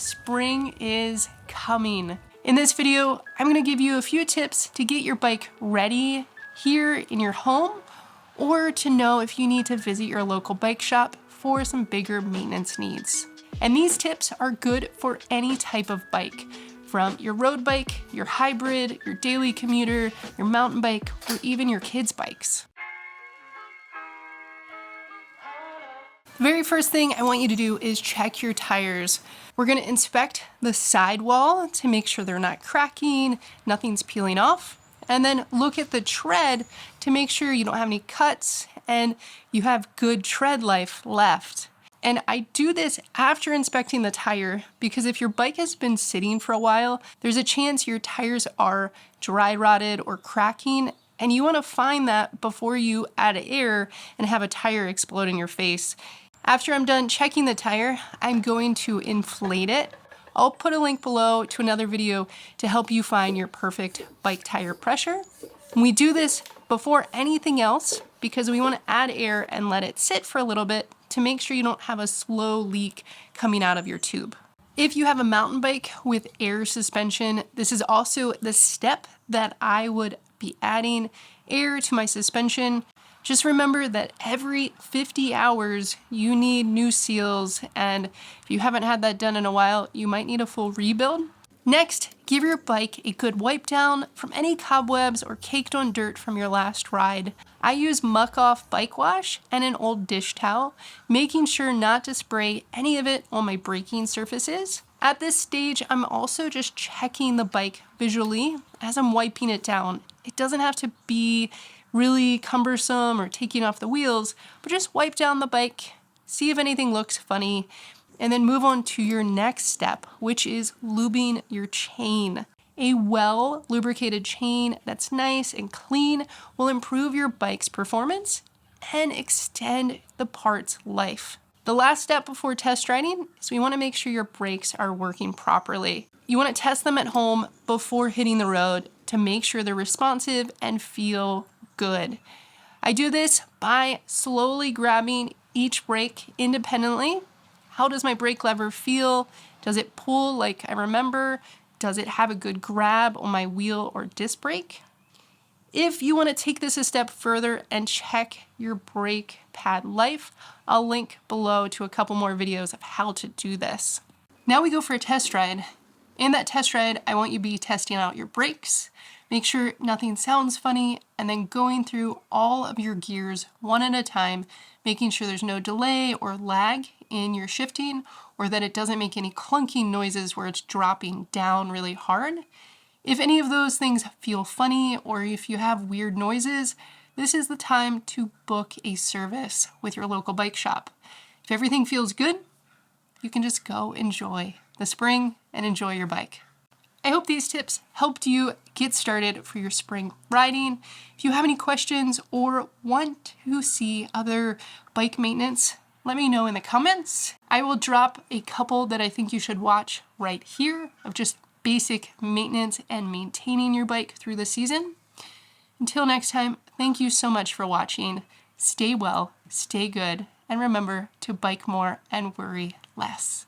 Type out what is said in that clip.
spring is coming. In this video, I'm gonna give you a few tips to get your bike ready here in your home, or to know if you need to visit your local bike shop for some bigger maintenance needs. And these tips are good for any type of bike, from your road bike, your hybrid, your daily commuter, your mountain bike, or even your kids' bikes. The very first thing I want you to do is check your tires. We're gonna inspect the sidewall to make sure they're not cracking, nothing's peeling off, and then look at the tread to make sure you don't have any cuts and you have good tread life left. And I do this after inspecting the tire because if your bike has been sitting for a while, there's a chance your tires are dry rotted or cracking, and you wanna find that before you add air and have a tire explode in your face. After I'm done checking the tire, I'm going to inflate it. I'll put a link below to another video to help you find your perfect bike tire pressure. And we do this before anything else because we want to add air and let it sit for a little bit to make sure you don't have a slow leak coming out of your tube. If you have a mountain bike with air suspension, this is also the step that I would be adding air to my suspension. Just remember that every 50 hours you need new seals, and if you haven't had that done in a while, you might need a full rebuild. Next, give your bike a good wipe down from any cobwebs or caked on dirt from your last ride. I use Muck Off bike wash and an old dish towel, making sure not to spray any of it on my braking surfaces. At this stage, I'm also just checking the bike visually as I'm wiping it down. It doesn't have to be really cumbersome or taking off the wheels, but just wipe down the bike, see if anything looks funny, and then move on to your next step, which is lubing your chain. A well lubricated chain that's nice and clean will improve your bike's performance and extend the part's life. The last step before test riding is we want to make sure your brakes are working properly. You want to test them at home before hitting the road to make sure they're responsive and feel good. I do this by slowly grabbing each brake independently. How does my brake lever feel? Does it pull like I remember? Does it have a good grab on my wheel or disc brake? If you want to take this a step further and check your brake pad life, I'll link below to a couple more videos of how to do this. Now we go for a test ride. In that test ride, I want you to be testing out your brakes, make sure nothing sounds funny, and then going through all of your gears one at a time, making sure there's no delay or lag in your shifting, or that it doesn't make any clunking noises where it's dropping down really hard. If any of those things feel funny, or if you have weird noises, this is the time to book a service with your local bike shop. If everything feels good, you can just go enjoy the spring and enjoy your bike. I hope these tips helped you get started for your spring riding. If you have any questions or want to see other bike maintenance, let me know in the comments. I will drop a couple that I think you should watch right here of just basic maintenance and maintaining your bike through the season. Until next time, thank you so much for watching. Stay well, stay good, and remember to bike more and worry less.